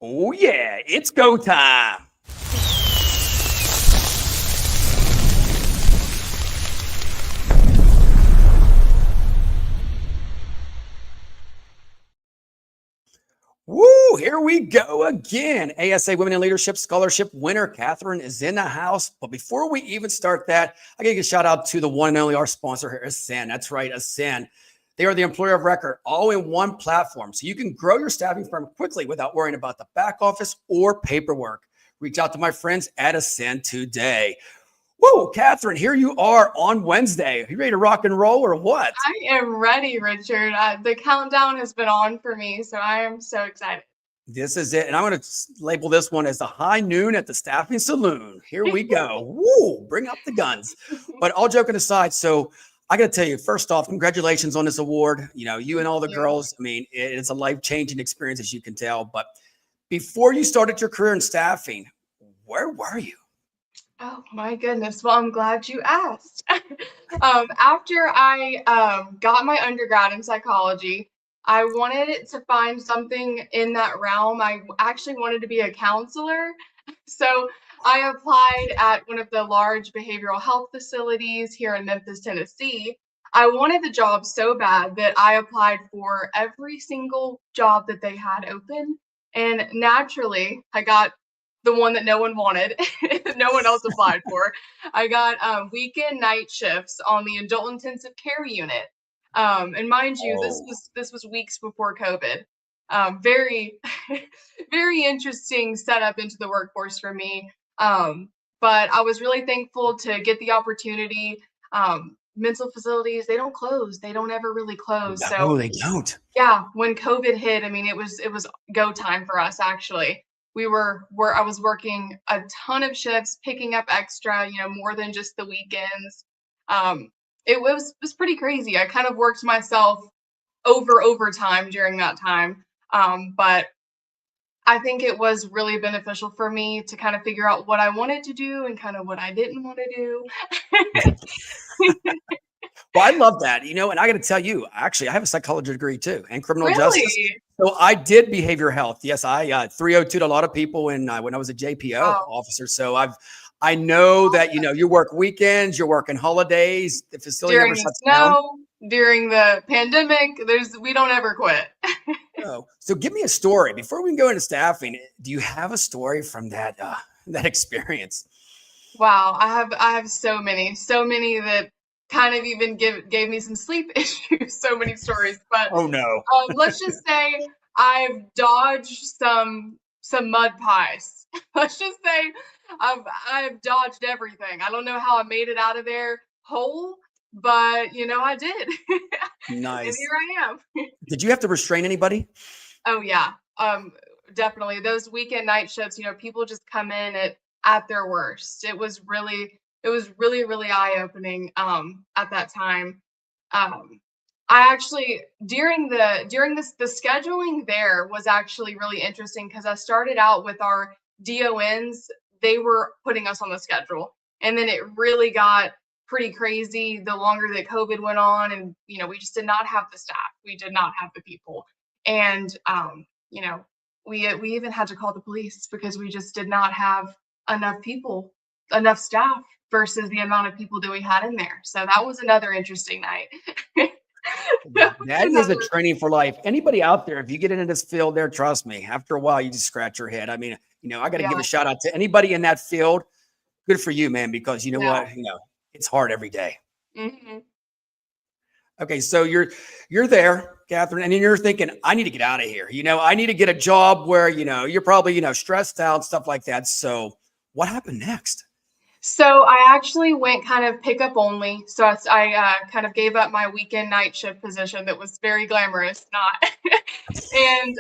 Oh, yeah, it's go time. Woo, here we go again. ASA Women in Leadership Scholarship winner, Catherine, is in the house. But before we even start that, I got to give a shout out to the one and only our sponsor here, ASCEN. That's right, ASCEN. They are the employer of record, all in one platform. So you can grow your staffing firm quickly without worrying about the back office or paperwork. Reach out to my friends at ASCEN today. Whoa, Catherine, here you are on Wednesday. Are you ready to rock and roll or what? I am ready, Richard. The countdown has been on for me, so I am so excited. This is it. And I'm going to label this one as the high noon at the staffing saloon. Here we go. Woo, bring up the guns. But all joking aside, so I got to tell you, first off, congratulations on this award. You know, you and all the girls, I mean, it's a life-changing experience, as you can tell. But before you started your career in staffing, where were you? Oh my goodness. Well, I'm glad you asked. After I got my undergrad in psychology, I wanted to find something in that realm. I actually wanted to be a counselor. So I applied at one of the large behavioral health facilities here in Memphis, Tennessee. I wanted the job so bad that I applied for every single job that they had open. And naturally, I got the one that no one wanted, no one else applied for. I got weekend night shifts on the adult intensive care unit. And mind you, this Oh, was weeks before COVID. Very, very interesting setup into the workforce for me. But I was really thankful to get the opportunity. Mental facilities, they don't close. They don't ever really close. So no, they don't. yeah, when COVID hit, I mean, it was go time for us actually. I was working a ton of shifts, picking up extra, more than just the weekends. It was pretty crazy. I kind of worked myself overtime during that time. But I think it was really beneficial for me to kind of figure out what I wanted to do and kind of what I didn't want to do. Well, I love that, and I got to tell you, actually, I have a psychology degree too and criminal justice. Really? So I did behavior health. Yes, I 302'd a lot of people when I was a JPO Wow. officer. So I know that, you work weekends, you're working holidays, the facility never During the shuts down. snow, during the pandemic, we don't ever quit. So give me a story before we can go into staffing. Do you have a story from that experience? Wow, I have so many that kind of even gave me some sleep issues, so many stories. But Oh no. let's just say I've dodged some mud pies. Let's just say I've dodged everything. I don't know how I made it out of there whole, but I did. And Nice. here I am. Did you have to restrain anybody? Oh yeah, definitely. Those weekend night shifts, people just come in at their worst. It was really eye opening at that time. I actually the scheduling there was actually really interesting because I started out with our DONs. They were putting us on the schedule, and then it really got pretty crazy the longer that COVID went on, and we just did not have the staff. We did not have the people, and you know, we even had to call the police because we just did not have enough people, enough staff versus the amount of people that we had in there. So that was another interesting night. That was That is a another. training for life. Anybody out there, if you get into this field there, trust me, after a while, you just scratch your head. I mean, I got to Yeah, give a shout out to anybody in that field. Good for you, man, because you know yeah. what? It's hard every day. Hmm. Okay, so you're there, Catherine, and then you're thinking, I need to get out of here. I need to get a job where, you're probably, stressed out, stuff like that. So what happened next? So I actually went kind of pickup only. So I kind of gave up my weekend night shift position that was very glamorous, not. And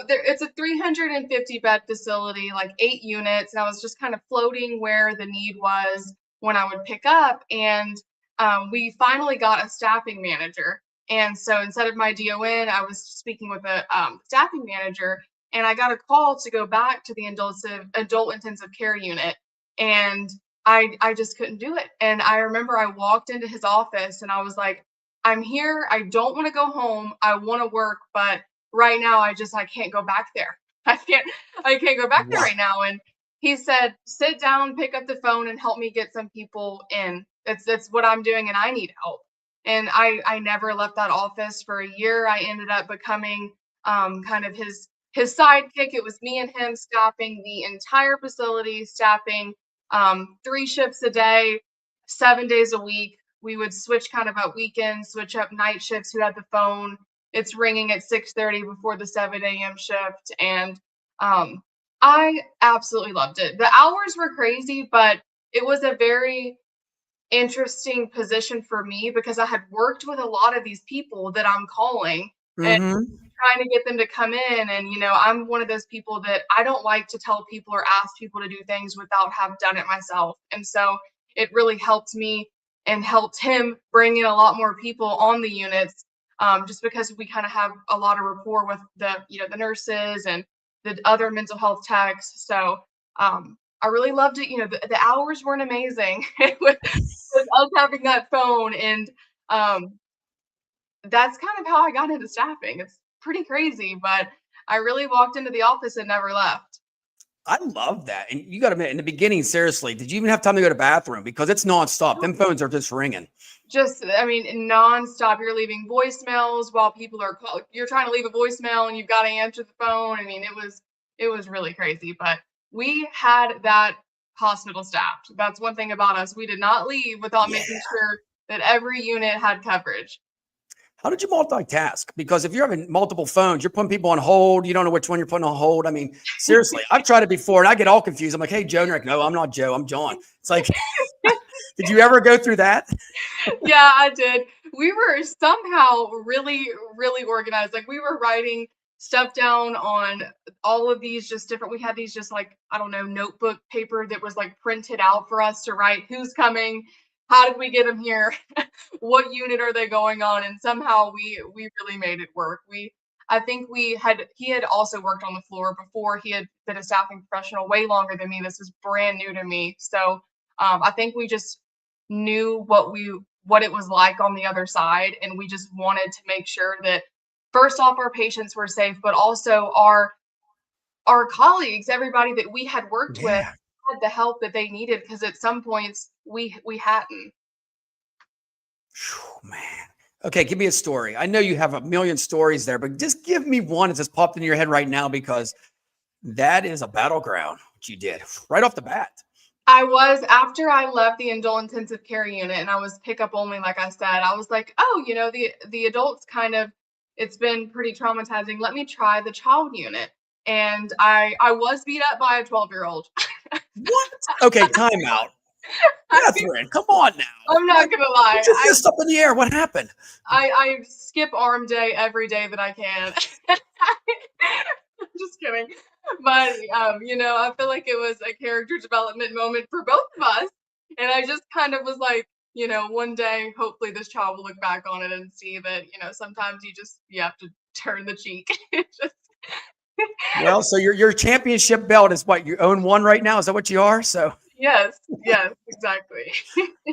it's a 350 bed facility, like 8 units, and I was just kind of floating where the need was when I would pick up. And we finally got a staffing manager. And so instead of my DON, I was speaking with a staffing manager, and I got a call to go back to the adult intensive care unit, and I just couldn't do it. And I remember I walked into his office and I was like, I'm here. I don't want to go home. I want to work, but right now I can't go back there. I can't go back there Wow. right now. And he said, sit down, pick up the phone and help me get some people in. That's what I'm doing and I need help. And I never left that office for a year. I ended up becoming kind of his sidekick. It was me and him staffing the entire facility, staffing 3 shifts a day, 7 days a week. We would switch kind of at weekends, switch up night shifts. Who had the phone? It's ringing at 6:30 before the 7 a.m. shift, and I absolutely loved it. The hours were crazy, but it was a very interesting position for me because I had worked with a lot of these people that I'm calling and Hmm. trying to get them to come in. And, I'm one of those people that I don't like to tell people or ask people to do things without have done it myself. And so it really helped me and helped him bring in a lot more people on the units, just because we kind of have a lot of rapport with the nurses and the other mental health techs. So I really loved it. The hours weren't amazing with us having that phone. And um, that's kind of how I got into staffing. It's pretty crazy, but I really walked into the office and never left. I love that. And you got to admit, in the beginning, seriously, did you even have time to go to the bathroom? Because it's nonstop. Them phones are just ringing. Just, I mean, nonstop. You're leaving voicemails while people are you're trying to leave a voicemail and you've got to answer the phone. I mean, it was really crazy, but we had that hospital staffed. That's one thing about us. We did not leave without Yeah. making sure that every unit had coverage. How did you multitask? Because if you're having multiple phones, you're putting people on hold. You don't know which one you're putting on hold. I mean, seriously, I've tried it before and I get all confused. I'm like, hey, Joe. And you're like, no, I'm not Joe. I'm John. It's like, did you ever go through that? Yeah, I did. We were somehow really, really organized. Like we were writing stuff down on all of these just different. We had these just like, I don't know, notebook paper that was like printed out for us to write who's coming, how did we get them here, what unit are they going on, and somehow we really made it work. I think he had also worked on the floor before. He had been a staffing professional way longer than me. This was brand new to me. So I think we just knew what it was like on the other side, and we just wanted to make sure that first off our patients were safe, but also our colleagues, everybody that we had worked with, Yeah. had the help that they needed because at some points we hadn't. Whew, man. Okay, give me a story. I know you have a million stories there, but just give me one that's just popped into your head right now because that is a battleground, what you did right off the bat. I was After I left the adult intensive care unit and I was pickup only, like I said, I was like, oh, the adults kind of, it's been pretty traumatizing. Let me try the child unit. And I was beat up by a 12-year-old. What? Okay, time out. Catherine, come on now. I'm not gonna Put lie. your fist up in the air. What happened? I skip arm day every day that I can. Just kidding. But I feel like it was a character development moment for both of us. And I just kind of was like, one day hopefully this child will look back on it and see that, sometimes you have to turn the cheek. Just Well, so your championship belt is what, you own one right now? Is that what you are? So yes, yes, exactly.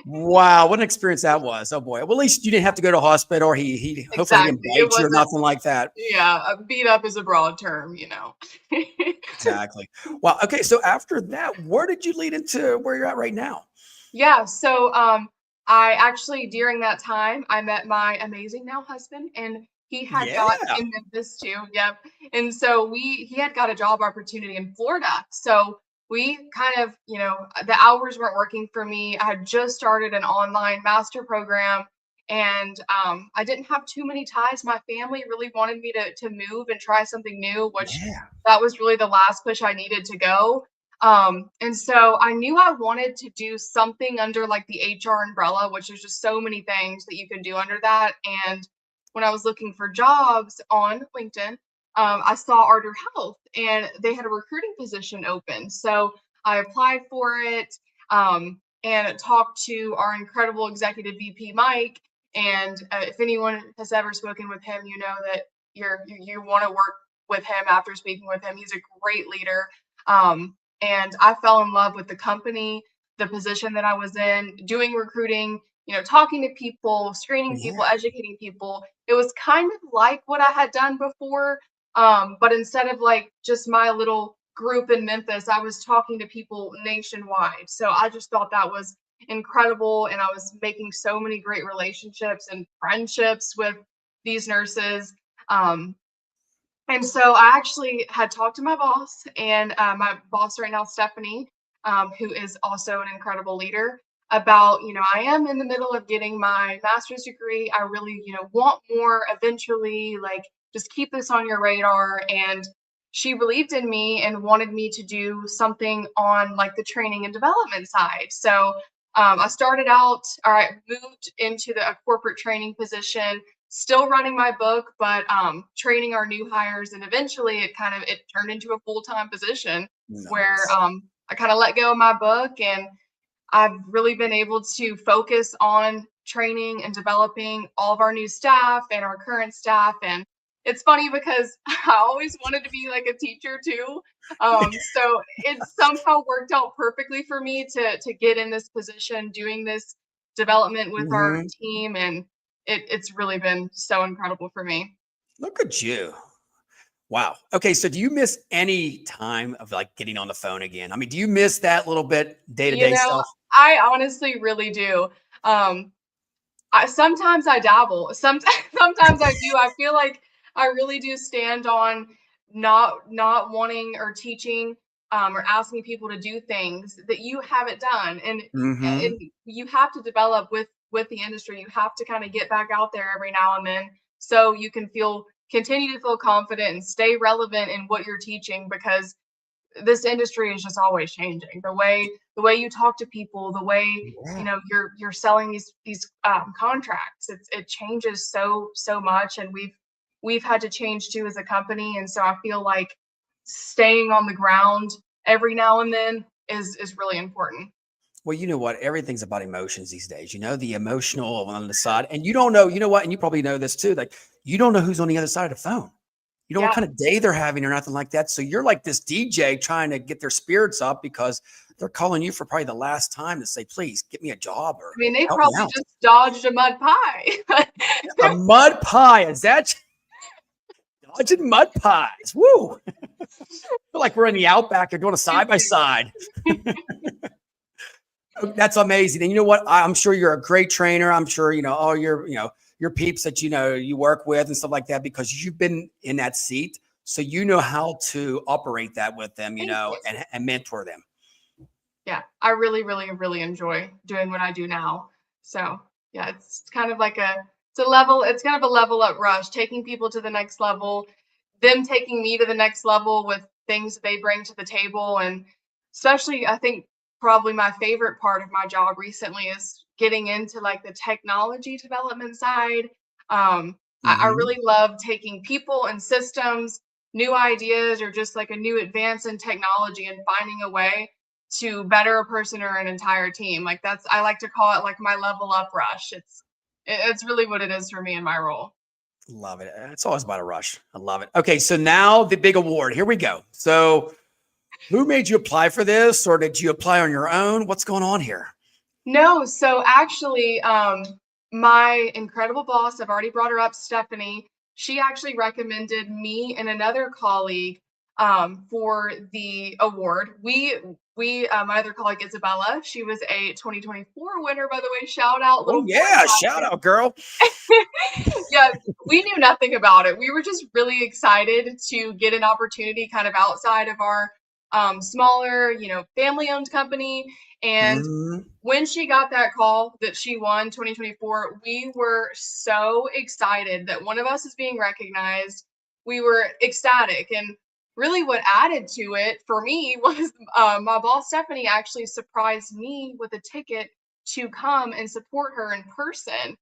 wow, what an experience that was. Oh boy. Well, at least you didn't have to go to hospital, or he hopefully he didn't Exactly. It bite you or wasn't, nothing like that. yeah, beat up is a broad term. Exactly. Well, okay. So after that, where did you lead into where you're at right now? Yeah, so I actually during that time I met my amazing now husband, and he had Yeah. got in Memphis too. Yep. And so he had got a job opportunity in Florida. So we kind of, the hours weren't working for me. I had just started an online master program, and I didn't have too many ties. My family really wanted me to move and try something new, which Yeah. that was really the last push I needed to go. And so I knew I wanted to do something under like the HR umbrella, which is just so many things that you can do under that. And when I was looking for jobs on LinkedIn, I saw Ardor Health and they had a recruiting position open. So I applied for it, and talked to our incredible executive VP, Mike. And if anyone has ever spoken with him, you know that you want to work with him after speaking with him. He's a great leader. And I fell in love with the company, the position that I was in, doing recruiting, talking to people, screening people, Yeah. educating people. It was kind of like what I had done before, But instead of like just my little group in Memphis, I was talking to people nationwide. So I just thought that was incredible. And I was making so many great relationships and friendships with these nurses. Um, and so I actually had talked to my boss, and my boss right now, Stephanie, who is also an incredible leader, about, I am in the middle of getting my master's degree. I really, want more eventually, like, just keep this on your radar. And she believed in me and wanted me to do something on like the training and development side. So I started out, or I moved into a corporate training position, still running my book, but training our new hires. And eventually it turned into a full-time position where Nice. I kind of let go of my book, and I've really been able to focus on training and developing all of our new staff and our current staff. And it's funny because I always wanted to be like a teacher too. So it somehow worked out perfectly for me to get in this position, doing this development with our Mhm. team. And it's really been so incredible for me. Look at you. Wow. Okay. So do you miss any time of like getting on the phone again? I mean, do you miss that little bit day to You day know, stuff? I honestly really do. Um, sometimes I dabble. Sometimes I do. I feel like I really do stand on not wanting or teaching or asking people to do things that you haven't done, Hmm. and you have to develop with the industry. You have to kind of get back out there every now and then so you can continue to feel confident and stay relevant in what you're teaching, because this industry is just always changing. The way you talk to people, the way Yeah. you're selling these contracts, it changes so much, and we've had to change too as a company. And so I feel like staying on the ground every now and then is really important. Well, you know what? Everything's about emotions these days. You know, the emotional on the side, and you don't know, you know what? And you probably know this too. Like, you don't know who's on the other side of the phone. You know what Yeah, kind of day they're having or nothing like that. So you're like this DJ trying to get their spirits up because they're calling you for probably the last time to say, please get me a job I or mean, they help me probably out. just dodged a mud pie. A mud pie. Is that dodging mud pies? Woo. I feel like we're in the outback. They're doing a side by side. That's amazing. And you know what? I'm sure you're a great trainer. I'm sure, all your peeps that, you work with and stuff like that, because you've been in that seat. So you know how to operate that with them, Thank you. and mentor them. Yeah, I really, really, really enjoy doing what I do now. So yeah, it's kind of like it's kind of a level up rush, taking people to the next level, them taking me to the next level with things that they bring to the table. And especially, I think probably my favorite part of my job recently is getting into like the technology development side. I Hmm. really love taking people and systems, new ideas, or just like a new advance in technology, and finding a way to better a person or an entire team. Like I like to call it like my level up rush. It's really what it is for me in my role. Love it. It's always about a rush. I love it. Okay. So now the big award. Here we go. So who made you apply for this, or did you apply on your own? What's going on here? No, so actually, my incredible boss, I've already brought her up, Stephanie, she actually recommended me and another colleague for the award. My other colleague, Isabella, she was a 2024 winner, by the way. Shout out, Oh, little yeah. Shout out, girl. yeah, we knew nothing about it. We were just really excited to get an opportunity kind of outside of our smaller, family-owned company. And Mhm. when she got that call that she won 2024, we were so excited that one of us is being recognized. We were ecstatic. And really what added to it for me was my boss, Stephanie, actually surprised me with a ticket to come and support her in person.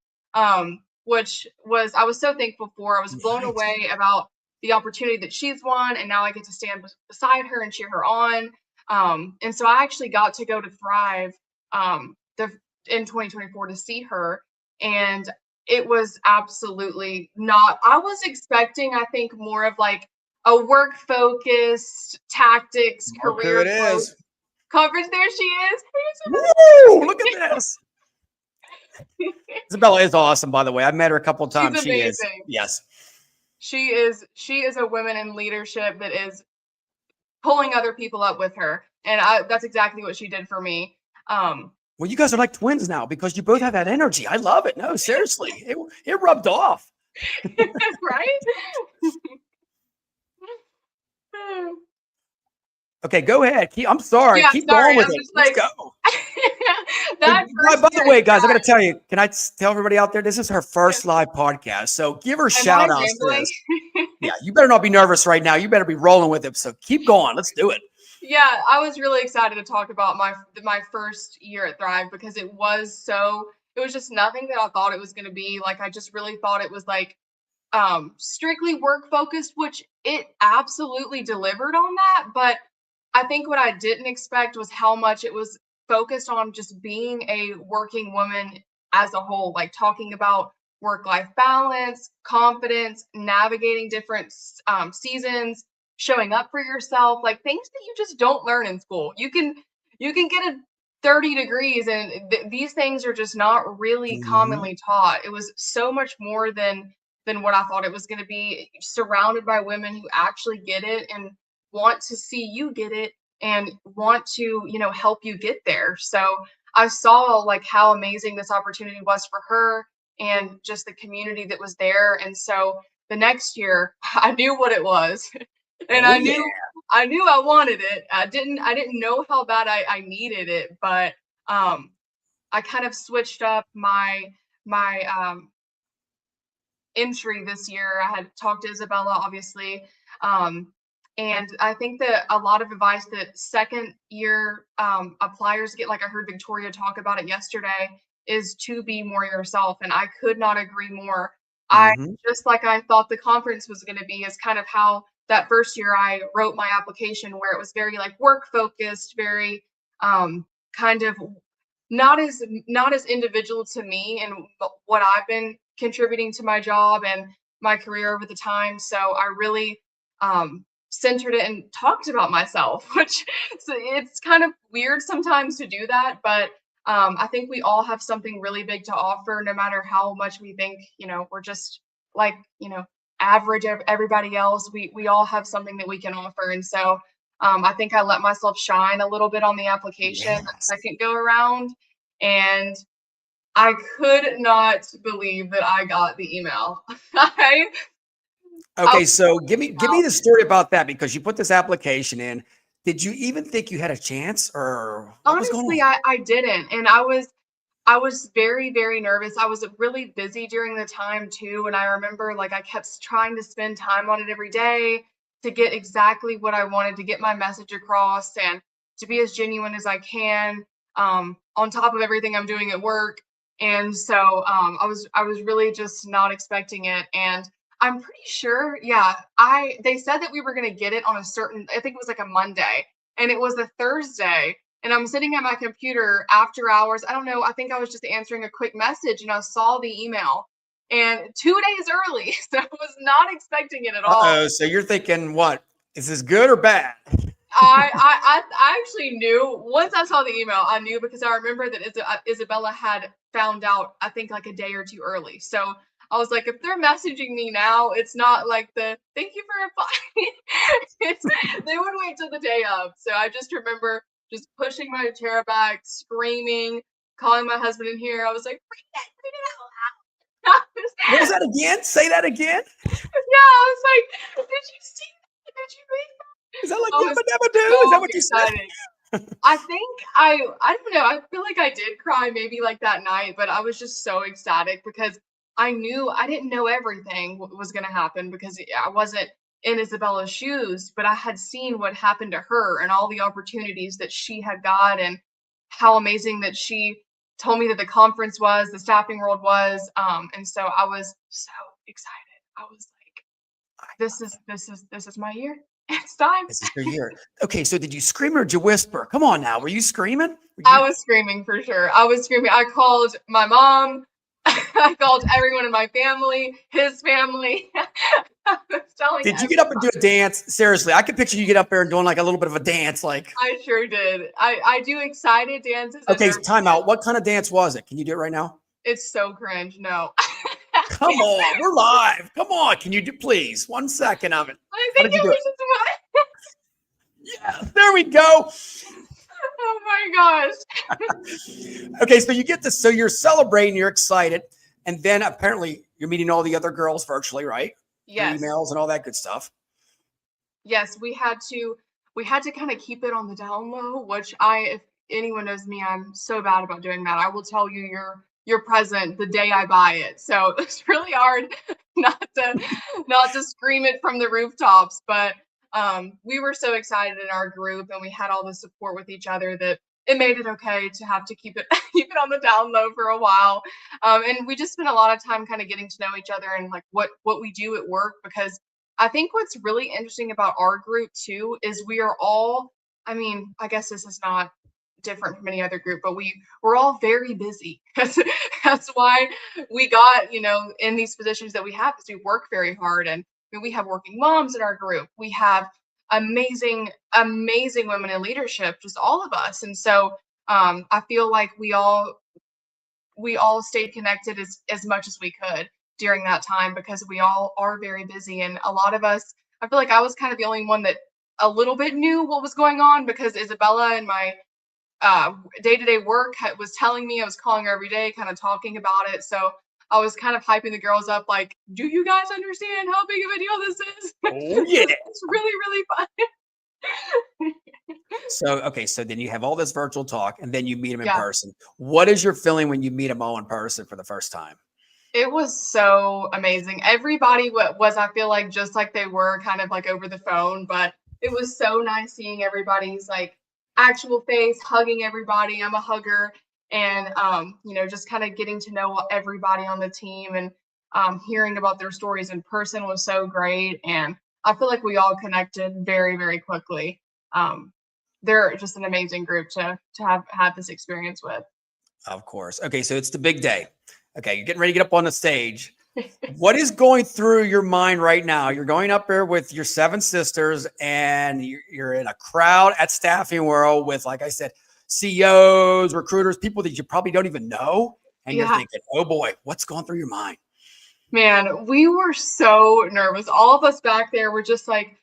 Which was I was so thankful for. I was blown Nice. away about the opportunity that she's won, and now I get to stand beside her and cheer her on. And so I actually got to go to Thrive the in 2024 to see her, and it was absolutely not. I was expecting, I think, more of like a work focused tactics, Look who it career growth is. conference. There she is. Woo! Look at this. Isabella is awesome, by the way. I've met her a couple of She's times. She is. amazing. Yes. She is a woman in leadership that is pulling other people up with her. And that's exactly what she did for me. Well, you guys are like twins now because you both have that energy. I love it. No, seriously, it rubbed off. Right? Okay, go ahead. I'm sorry. Yeah, Keep going sorry. with I'm it. just Let's like go. that first By the year way, guys, I got to at tell you, can I tell everybody out there, this is her Thrive. first live podcast. So give her Am I shout outs to rambling? this. Yeah, you better not be nervous right now. You better be rolling with it. So keep going. Let's do it. Yeah, I was really excited to talk about my first year at Thrive because it was just nothing that I thought it was going to be. Like I just really thought it was like strictly work focused, which it absolutely delivered on that, but I think what I didn't expect was how much it was focused on just being a working woman as a whole, like talking about work life balance, confidence, navigating different seasons, showing up for yourself, like things that you just don't learn in school. You can get a 30 degrees and these things are just not really Mhm. commonly taught. It was so much more than what I thought it was going to be, surrounded by women who actually get it and want to see you get it and want to, help you get there. So I saw like how amazing this opportunity was for her and just the community that was there. And so the next year I knew what it was and Oh I yeah. knew I wanted it. I didn't know how bad I needed it, but I kind of switched up my entry this year. I had talked to Isabella, obviously. And I think that a lot of advice that second year appliers get, like I heard Victoria talk about it yesterday, is to be more yourself. And I could not agree more. I Mhm. just like I thought the conference was going to be, is kind of how that first year I wrote my application, where it was very like work focused, very kind of not as individual to me and what I've been contributing to my job and my career over the time. So I really centered it and talked about myself, which so it's kind of weird sometimes to do that, but I think we all have something really big to offer, no matter how much we think, we're just like, average everybody else. We all have something that we can offer. And so I think I let myself shine a little bit on the application that Yes. second go around. And I could not believe that I got the email. I Okay, was so freaking give me out. the story about that because you put this application in. Did you even think you had a chance or what was going Honestly, on? I didn't, and I was very, very nervous. I was really busy during the time too, and I remember like I kept trying to spend time on it every day to get exactly what I wanted, to get my message across and to be as genuine as I can, on top of everything I'm doing at work. And so I was really just not expecting it. And I'm pretty sure, yeah, they said that we were gonna get it on a certain, I think it was like a Monday, and it was a Thursday, and I'm sitting at my computer after hours. I don't know. I think I was just answering a quick message and I saw the email, and 2 days early. So I was not expecting it at all. Uh-oh, so you're thinking what? Is this good or bad? I actually knew once I saw the email. I knew because I remember that Isabella had found out, I think, like a day or two early. So I was like, if they're messaging me now, it's not like the thank you for replying. They would wait till the day of. So I just remember just pushing my chair back, screaming, calling my husband in here. I was like, read it out loud. What was that again? Say that again. Yeah, I was like, did you see that? Did you read Is that like that? I was yabba dabba do? Is that so what you said? excited. I think I don't know, I feel like I did cry maybe like that night, but I was just so ecstatic because I didn't know everything was gonna happen because I wasn't in Isabella's shoes, but I had seen what happened to her and all the opportunities that she had got and how amazing that she told me that the conference was, the staffing world was. And so I was so excited. I was like, this is my year. It's time. This is your year. Okay, so did you scream or did you whisper? Come on now. Were you screaming? Were I you was screaming for sure. I was screaming. I called my mom. I called everyone in my family, his family. I was telling did you get up and do a everybody. dance? Seriously, I could picture you get up there and doing like a little bit of a dance, like I sure did. I do excited dances and okay, nervous time out. dances. What kind of dance was it? Can you do it right now? It's so cringe. No. Come on, we're live. Come on, can you do please 1 second of it? I How think did you it do it? was just my. Yeah, there we go. Oh my gosh. Okay, so you get this. So you're celebrating, you're excited, and then apparently you're meeting all the other girls virtually, right? Through Yes. emails and all that good stuff. Yes, we had to kind of keep it on the down low, which if anyone knows me, I'm so bad about doing that. I will tell you your present the day I buy it. So it's really hard not to scream it from the rooftops. But we were so excited in our group, and we had all the support with each other that it made it okay to have to keep it keep it on the down low for a while. And we just spent a lot of time kind of getting to know each other and like what we do at work, because I think what's really interesting about our group too is we are all, I mean, I guess this is not different from any other group, but we're all very busy. That's why we got, in these positions that we have, because we work very hard. And I mean, we have working moms in our group. We have amazing, amazing women in leadership, just all of us. And so I feel like we all stayed connected as much as we could during that time, because we all are very busy. And a lot of us, I feel like I was kind of the only one that a little bit knew what was going on, because Isabella and my day-to-day work was telling me. I was calling her every day, kind of talking about it. So I was kind of hyping the girls up, like, do you guys understand how big of a deal this is? Oh yeah. It's really, really fun. So okay, so then you have all this virtual talk, and then you meet them in Yeah. person. What is your feeling when you meet them all in person for the first time? It was so amazing. Everybody was, I feel like, just like they were kind of like over the phone, but it was so nice seeing everybody's like actual face, hugging everybody. I'm a hugger. And just kind of getting to know everybody on the team, and hearing about their stories in person was so great. And I feel like we all connected very, very quickly. They're just an amazing group to have had this experience with. Of course. Okay, so it's the big day. Okay, you're getting ready to get up on the stage. What is going through your mind right now? You're going up there with your 7 sisters, and you're in a crowd at Staffing World with, like I said, CEOs, recruiters, people that you probably don't even know. And you're Yeah. thinking, oh boy, what's going through your mind? Man, we were so nervous. All of us back there were just like,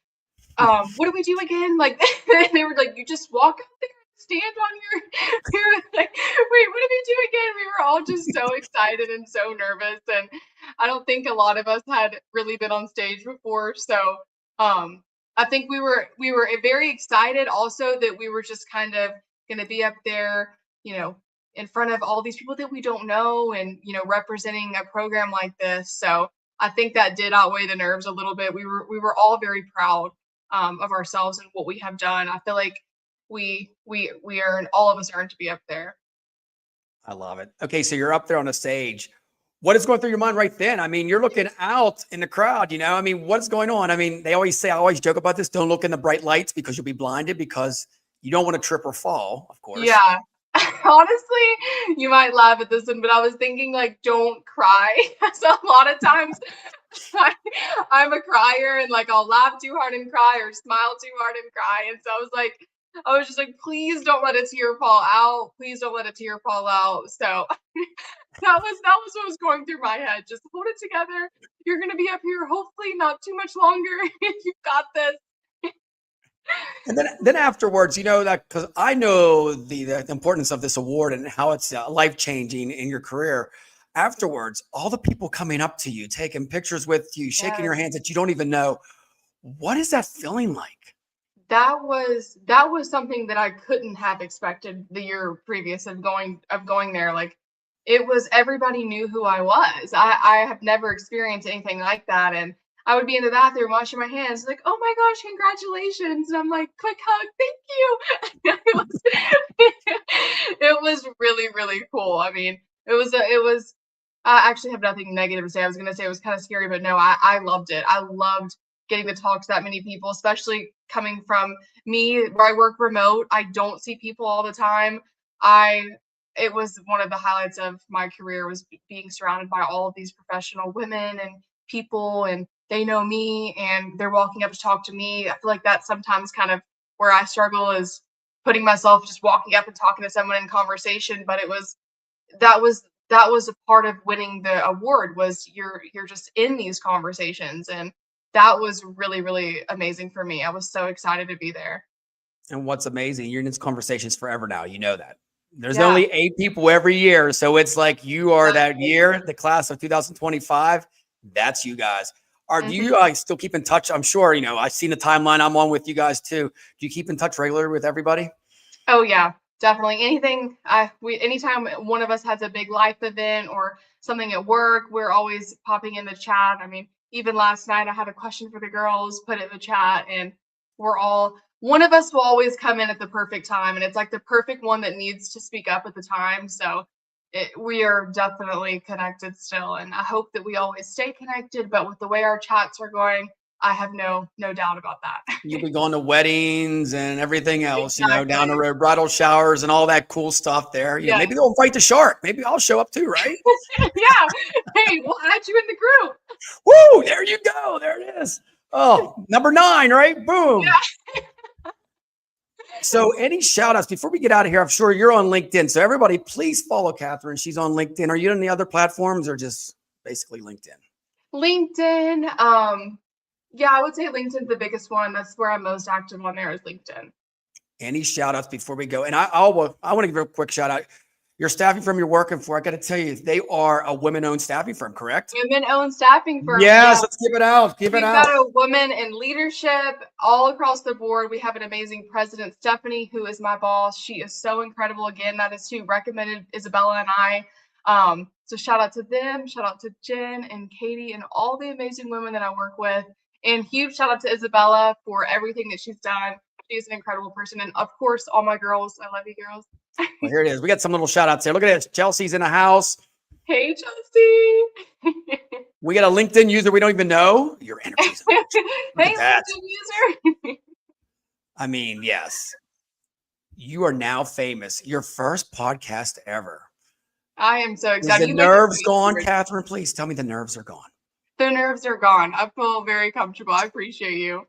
what do we do again? Like, they were like, you just walk up there and stand on your. We were like, wait, what do we do again? We were all just so excited and so nervous. And I don't think a lot of us had really been on stage before. So I think we were very excited also that we were just kind of going to be up there, in front of all these people that we don't know, and representing a program like this. So I think that did outweigh the nerves a little bit. We were all very proud of ourselves and what we have done. I feel like all of us earned to be up there. I love it. Okay, so you're up there on the stage. What is going through your mind right then? I mean, you're looking out in the crowd, I mean, what's going on? I mean, they always say, I always joke about this, don't look in the bright lights because you'll be blinded, because you don't want to trip or fall, of course. Yeah. Honestly, you might laugh at this one, but I was thinking, like, don't cry. So a lot of times I, I'm a crier, and like I'll laugh too hard and cry, or smile too hard and cry. And so I was just like, please don't let a tear fall out. Please don't let a tear fall out. So that was what was going through my head. Just hold it together. You're gonna be up here hopefully not too much longer. You got this. And then afterwards, that because I know the importance of this award and how it's life changing in your career. Afterwards, all the people coming up to you, taking pictures with you, shaking your Yes. hands that you don't even know. What is that feeling like? That was something that I couldn't have expected the year previous of going there. Like, it was, everybody knew who I was. I have never experienced anything like that. And I would be in the bathroom washing my hands, like, oh my gosh, congratulations. And I'm like, quick hug, thank you. It was really, really cool. I mean, it was I actually have nothing negative to say. I was gonna say it was kind of scary, but no, I loved it. I loved getting to talk to that many people, especially coming from me where I work remote. I don't see people all the time. I It was one of the highlights of my career, was being surrounded by all of these professional women and people, and they know me and they're walking up to talk to me. I feel like that's sometimes kind of where I struggle, is putting myself just walking up and talking to someone in conversation. But that was that was a part of winning the award, was you're just in these conversations. And that was really, really amazing for me. I was so excited to be there. And what's amazing, you're in these conversations forever now. You know that. There's Yeah. only 8 people every year. So it's like you are that year, the class of 2025. That's you guys. Do you still keep in touch? I'm sure, I've seen the timeline I'm on with you guys too. Do you keep in touch regularly with everybody? Oh yeah, definitely. Anytime one of us has a big life event or something at work, we're always popping in the chat. I mean, even last night I had a question for the girls, put it in the chat, and one of us will always come in at the perfect time, and it's like the perfect one that needs to speak up at the time. So we are definitely connected still, and I hope that we always stay connected. But with the way our chats are going, I have no doubt about that. You'll be going to weddings and everything else, Exactly. down the road, bridal showers and all that cool stuff there. Yeah. Maybe they'll invite the shark. Maybe I'll show up too, right? Yeah. Hey, we'll add you in the group. Woo! There you go. There it is. Oh, number 9, right? Boom. Yeah. So any shout outs before we get out of here? I'm sure you're on LinkedIn. So everybody, please follow Katherine. She's on LinkedIn. Are you on the other platforms or just basically LinkedIn? LinkedIn. Yeah, I would say LinkedIn's the biggest one. That's where I'm most active on there, is LinkedIn. Any shout outs before we go? And I want to give a quick shout out. Your staffing firm you're working for, I got to tell you, they are a women-owned staffing firm, correct? Women-owned staffing firm. Yes, let's give it out. We've got a woman in leadership all across the board. We have an amazing president, Stephanie, who is my boss. She is so incredible. Again, that is who recommended Isabella and I. So shout out to them. Shout out to Jen and Katie and all the amazing women that I work with. And huge shout out to Isabella for everything that she's done. She's an incredible person. And of course, all my girls. I love you, girls. Well, here it is. We got some little shout outs there. Look at this. Chelsea's in the house. Hey, Chelsea. We got a LinkedIn user we don't even know. Your energy's Hey, LinkedIn user. I mean, yes. You are now famous. Your first podcast ever. I am so excited. Is the nerves gone, Katherine? Please tell me the nerves are gone. The nerves are gone. I feel very comfortable. I appreciate you.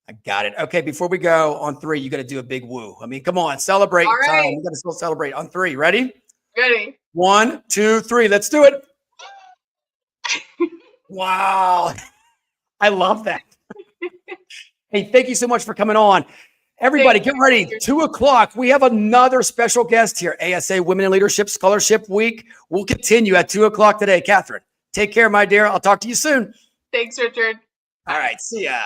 I got it. Okay, before we go on 3, you got to do a big woo. I mean, come on, celebrate. All right. We got to still celebrate on 3. Ready? Ready. 1, 2, 3. Let's do it. Wow. I love that. Hey, thank you so much for coming on. Everybody, get ready. 2 o'clock. We have another special guest here. ASA Women in Leadership Scholarship Week. We'll continue at 2 o'clock today. Katherine, take care, my dear. I'll talk to you soon. Thanks, Richard. All right. See ya.